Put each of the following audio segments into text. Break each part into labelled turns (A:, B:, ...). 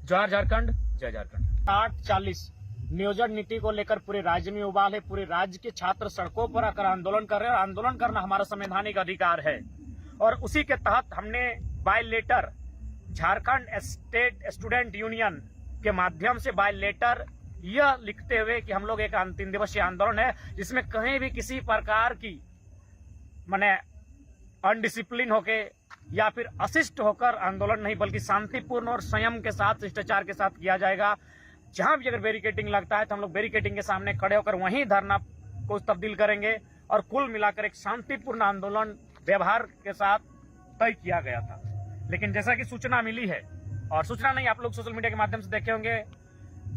A: जय झारखंड, जय झारखंड। 8:40 नियोजन नीति को लेकर पूरे राज्य में उबाल है। पूरे राज्य के छात्र सड़कों पर आकर आंदोलन कर रहे हैं और आंदोलन करना हमारा संवैधानिक अधिकार है। और उसी के तहत हमने by letter Jharkhand state student union के माध्यम से बाय लेटर यह लिखते हुए कि हम लोग एक 3 दिवसीय आंदोलन है जिसमें कहीं भी किसी प्रकार की माने अनडिसिप्लिन होके या फिर अशिष्ट होकर आंदोलन नहीं, बल्कि शांतिपूर्ण और संयम के साथ, शिष्टाचार के साथ किया जाएगा। जहां भी अगर बैरिकेडिंग लगता है तो हम लोग बैरिकेडिंग के सामने खड़े होकर वहीं धरना को तब्दील करेंगे और कुल मिलाकर एक शांतिपूर्ण आंदोलन व्यवहार के साथ तय किया गया था। लेकिन जैसा कि सूचना मिली है, और सूचना नहीं आप लोग सोशल मीडिया के माध्यम से देखे होंगे,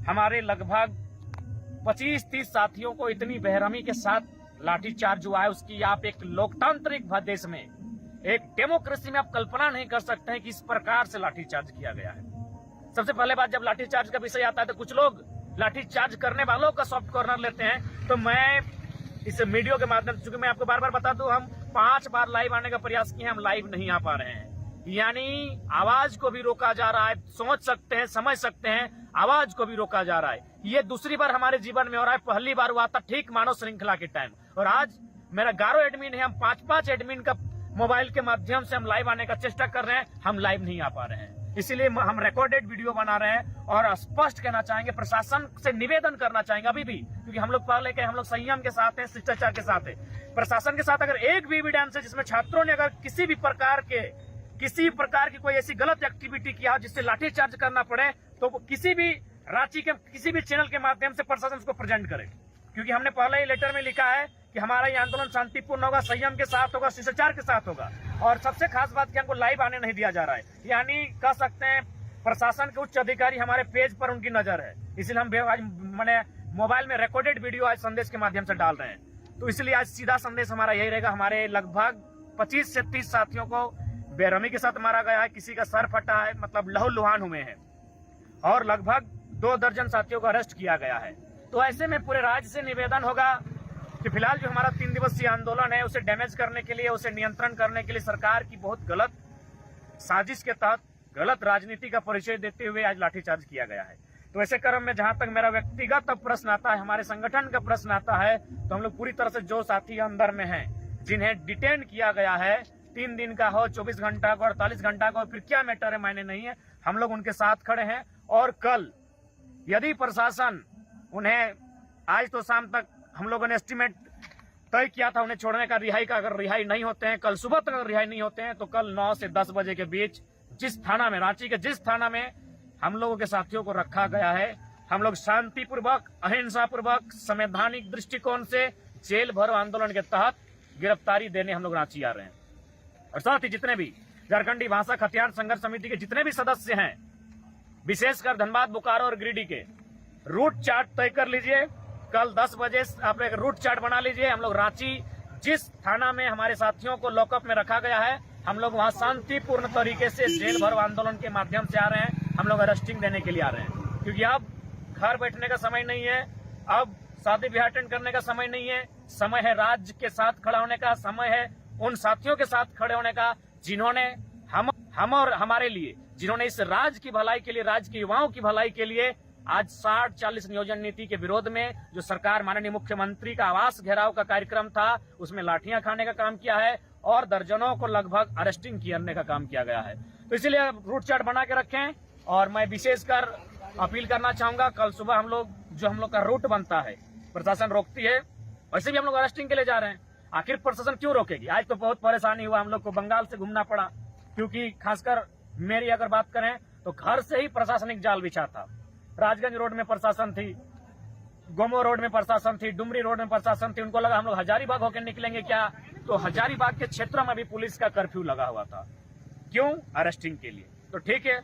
A: हमारे लगभग 25-30 साथियों को इतनी बेरहमी के साथ लाठीचार्ज हुआ है, उसकी आप एक लोकतांत्रिक देश में, एक डेमोक्रेसी में आप कल्पना नहीं कर सकते हैं कि इस प्रकार से लाठीचार्ज किया गया है। सबसे पहले बात, जब लाठीचार्ज का विषय आता है तो कुछ लोग लाठीचार्ज करने वालों का सॉफ्ट कॉर्नर लेते हैं। तो मैं इस वीडियो के माध्यम से, चूंकि मैं आपको बार बार बता दूं, हम 5 बार लाइव आने का प्रयास किए, हम लाइव नहीं आ पा रहे हैं। यानी आवाज को भी रोका जा रहा है। सोच सकते हैं, समझ सकते हैं, आवाज को भी रोका जा रहा है। ये दूसरी बार हमारे जीवन में हो रहा है। पहली बार हुआ था ठीक मानव श्रृंखला के टाइम, और आज मेरा 11 एडमिन है, हम 5-5 एडमिन का मोबाइल के माध्यम से हम लाइव आने का चेष्टा कर रहे हैं, हम लाइव नहीं आ पा रहे हैं। इसीलिए हम रिकॉर्डेड वीडियो बना रहे हैं और स्पष्ट कहना चाहेंगे, प्रशासन से निवेदन करना चाहेंगे अभी भी, क्योंकि हम लोग पहले के हम लोग संयम के साथ हैं, शिष्टाचार के साथ है। प्रशासन के साथ अगर एक भी एविडेंस है जिसमें छात्रों ने अगर किसी प्रकार की कोई ऐसी गलत एक्टिविटी किया जिससे लाठीचार्ज करना पड़े, तो किसी भी रांची के किसी भी चैनल के माध्यम से प्रशासन उसको प्रेजेंट करे। क्योंकि हमने पहले ही लेटर में लिखा है कि हमारा ये आंदोलन शांतिपूर्ण होगा, संयम के साथ होगा, शिष्टाचार के साथ होगा। और सबसे खास बात कि हमको लाइव आने नहीं दिया जा रहा है, यानी कह सकते हैं प्रशासन के उच्च अधिकारी हमारे पेज पर उनकी नजर है। इसलिए हम आज मैंने मोबाइल में रिकॉर्डेड वीडियो आज संदेश के माध्यम से डाल रहे हैं। तो इसलिए आज सीधा संदेश हमारा यही रहेगा, हमारे लगभग 25 से 30 साथियों को बेरहमी के साथ मारा गया है, किसी का सर फटा है, मतलब लहूलुहान हुए हैं, और लगभग 2 दर्जन साथियों को अरेस्ट किया गया है। तो ऐसे में पूरे राज्य से निवेदन होगा कि फिलहाल जो हमारा 3 दिवसीय आंदोलन है उसे डैमेज करने के लिए, उसे नियंत्रण करने के लिए सरकार की बहुत गलत साजिश के तहत गलत राजनीति का परिचय देते हुए आज लाठीचार्ज किया गया है। तो ऐसे क्रम में जहां तक मेरा व्यक्तिगत प्रश्न आता है, हमारे संगठन का प्रश्न आता है, तो हम लोग पूरी तरह से जो साथी अंदर में हैं, जिन्हें डिटेन किया गया है, 3 दिन का हो, 24 घंटा का, 48 घंटा का, फिर क्या मैटर है मायने नहीं है, हम लोग उनके साथ खड़े हैं। और कल यदि प्रशासन उन्हें, आज तो शाम तक हम लोगों ने एस्टिमेट तय किया था उन्हें छोड़ने का, रिहाई का, अगर रिहाई नहीं होते हैं, कल सुबह तक अगर रिहाई नहीं होते हैं, तो कल 9 से 10 बजे के बीच जिस थाना में, रांची के जिस थाना में हम लोगों के साथियों को रखा गया है, हम लोग शांतिपूर्वक, अहिंसापूर्वक, संवैधानिक दृष्टिकोण से जेल भरो आंदोलन के तहत गिरफ्तारी देने हम लोग रांची आ रहे हैं। और साथ ही जितने भी झारखंडी भाषा हथियार संघर्ष समिति के जितने भी सदस्य हैं, विशेषकर धनबाद, बोकारो और गिरिडीह के, रूट चार्ट तय कर लीजिए। कल 10 बजे आप एक रूट चार्ट बना लीजिए। हम लोग रांची जिस थाना में हमारे साथियों को लॉकअप में रखा गया है, हम लोग वहां शांतिपूर्ण तरीके से जेल भरो आंदोलन के माध्यम से आ रहे हैं। हम लोग अरेस्टिंग देने के लिए आ रहे हैं, क्योंकि अब घर बैठने का समय नहीं है, अब शादी ब्याह अटेंड करने का समय नहीं है। समय है राज्य के साथ खड़ा होने का, समय है उन साथियों के साथ खड़े होने का जिन्होंने हम और हमारे लिए, जिन्होंने इस राज्य की भलाई के लिए, राज्य के युवाओं की भलाई के लिए आज 60-40 नियोजन नीति के विरोध में जो सरकार, माननीय मुख्यमंत्री का आवास घेराव का कार्यक्रम था, उसमें लाठियां खाने का काम किया है और दर्जनों को लगभग अरेस्टिंग करने का काम किया गया है। तो इसीलिए रूट चार्ट बना के रखें। और मैं विशेषकर अपील करना चाहूंगा, कल सुबह हम लोग का रूट बनता है, प्रशासन रोकती है, वैसे भी हम लोग अरेस्टिंग के लिए जा रहे हैं। आखिर प्रशासन क्यों रोकेगी? आज तो बहुत परेशानी हुआ, हम लोग को बंगाल से घूमना पड़ा, क्योंकि खासकर मेरी अगर बात करें तो घर से ही प्रशासनिक जाल बिछा था। राजगंज रोड में प्रशासन थी, गोमो रोड में प्रशासन थी, डुमरी रोड में प्रशासन थी। उनको लगा हम लोग हजारीबाग होकर निकलेंगे क्या, तो हजारीबाग के क्षेत्रों में भी पुलिस का कर्फ्यू लगा हुआ था। क्यों? अरेस्टिंग के लिए। तो ठीक है,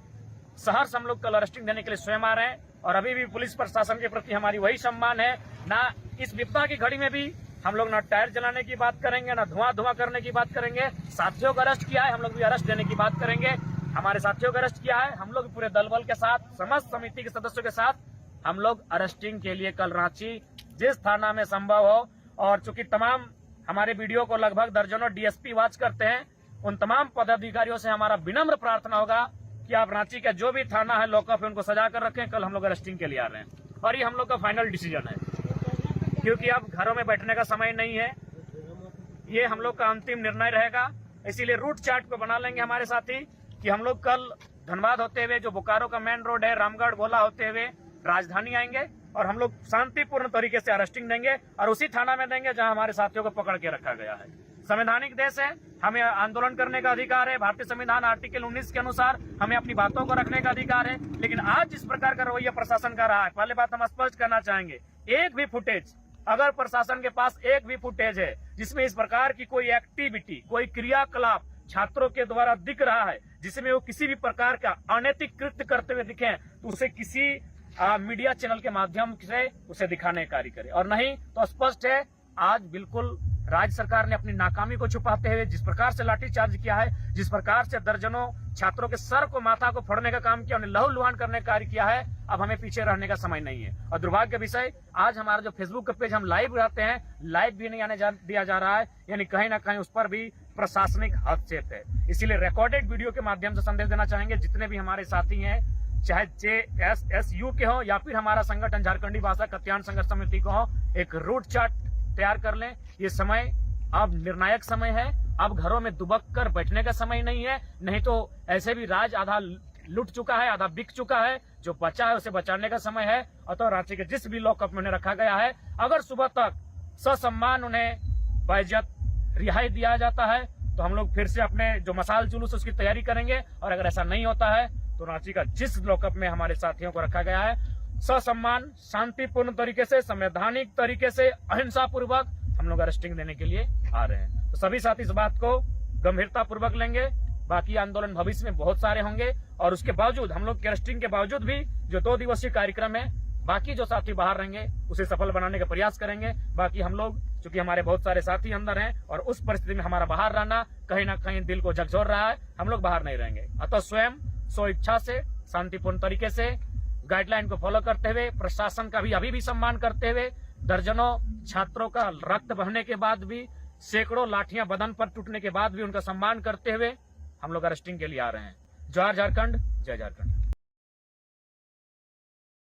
A: शहर से हम लोग कल अरेस्टिंग देने के लिए स्वयं आ रहे हैं, और अभी भी पुलिस प्रशासन के प्रति हमारी वही सम्मान है। ना इस विपदा की घड़ी में भी हम लोग ना टायर जलाने की बात करेंगे, ना धुआं करने की बात करेंगे। साथियों को अरेस्ट किया है, हम लोग भी अरेस्ट देने की बात करेंगे। हमारे साथियों को अरेस्ट किया है, हम लोग पूरे दल बल के साथ, समस्त समिति के सदस्यों के साथ हम लोग अरेस्टिंग के लिए कल रांची जिस थाना में संभव हो, और चूंकि तमाम हमारे वीडियो को लगभग दर्जनों डीएसपी वॉच करते हैं, उन तमाम पदाधिकारियों से हमारा विनम्र प्रार्थना होगा कि आप रांची का जो भी थाना है, लॉकअप है, उनको सजा कर रखें। कल हम लोग अरेस्टिंग के लिए आ रहे हैं और ये हम लोग का फाइनल डिसीजन है, क्योंकि अब घरों में बैठने का समय नहीं है। ये हम लोग का अंतिम निर्णय रहेगा। इसीलिए रूट चार्ट को बना लेंगे हमारे साथी कि हम लोग कल धनबाद होते हुए, जो बोकारो का मेन रोड है, रामगढ़ गोला होते हुए राजधानी आएंगे और हम लोग शांतिपूर्ण तरीके से अरेस्टिंग देंगे और उसी थाना में देंगे जहां हमारे साथियों को पकड़ के रखा गया है। संवैधानिक देश है, हमें आंदोलन करने का अधिकार है। भारतीय संविधान आर्टिकल 19 के अनुसार हमें अपनी बातों को रखने का अधिकार है। लेकिन आज जिस प्रकार का रवैया प्रशासन का रहा है, पहले बात हम स्पष्ट करना चाहेंगे, एक भी फुटेज, अगर प्रशासन के पास एक भी फुटेज है जिसमें इस प्रकार की कोई एक्टिविटी, कोई क्रियाकलाप छात्रों के द्वारा दिख रहा है, जिसमें वो किसी भी प्रकार का अनैतिक कृत्य करते हुए दिखे, तो उसे किसी मीडिया चैनल के माध्यम से उसे दिखाने का कार्य करे। और नहीं तो स्पष्ट है, आज बिल्कुल राज्य सरकार ने अपनी नाकामी को छुपाते हुए जिस प्रकार से लाठीचार्ज किया है, जिस प्रकार से दर्जनों छात्रों के सर को, माथा को फोड़ने का काम किया, उन्हें लहूलुहान करने का कार्य किया है, अब हमें पीछे रहने का समय नहीं है। और दुर्भाग्य का विषय, आज हमारा जो फेसबुक का पेज हम लाइव रहते हैं, लाइव भी नहीं आने दिया जा रहा है, यानी कहीं ना कहीं उस पर भी प्रशासनिक हस्तक्षेप है। इसीलिए रिकॉर्डेड वीडियो के माध्यम से संदेश देना चाहेंगे, जितने भी हमारे साथी हैं, चाहे JSSU के हो या फिर हमारा संगठन झारखंडी भाषा कल्याण संघर्ष समिति को हो, एक रूट चार्ट तैयार कर लें। ये समय अब निर्णायक समय है, अब घरों में दुबक कर बैठने का समय नहीं है। नहीं तो ऐसे भी राज आधा लुट चुका है, आधा बिक चुका है, जो बचा है उसे बचाने का समय है। अतः रांची के जिस भी लॉकअप में उन्हें रखा गया है, अगर सुबह तक ससम्मान उन्हें बाइज्जत रिहाई दिया जाता है तो हम लोग फिर से अपने जो मसाल जुलूस उसकी तैयारी करेंगे। और अगर ऐसा नहीं होता है तो रांची का जिस लॉकअप में हमारे साथियों को रखा गया है, ससम्मान, शांतिपूर्ण तरीके से, संवैधानिक तरीके से, अहिंसा पूर्वक हम लोग अरेस्टिंग देने के लिए आ रहे हैं। तो सभी साथी इस बात को गंभीरता पूर्वक लेंगे। बाकी आंदोलन भविष्य में बहुत सारे होंगे और उसके बावजूद, हम लोग के अरेस्टिंग के बावजूद भी जो 2 दिवसीय कार्यक्रम है, बाकी जो साथी बाहर रहेंगे उसे सफल बनाने का प्रयास करेंगे। बाकी हम लोग, चूंकि हमारे बहुत सारे साथी अंदर हैं और उस परिस्थिति में हमारा बाहर रहना कहीं ना कहीं दिल को झकझोर रहा है, हम लोग बाहर नहीं रहेंगे। अतः स्वयं स्व इच्छा से, शांतिपूर्ण तरीके से, गाइडलाइन को फॉलो करते हुए, प्रशासन का भी अभी भी सम्मान करते हुए, दर्जनों छात्रों का रक्त बहने के बाद भी, सैकड़ों लाठियां बदन पर टूटने के बाद भी उनका सम्मान करते हुए हम लोग अरेस्टिंग के लिए आ रहे हैं। जय झारखंड, जय झारखंड।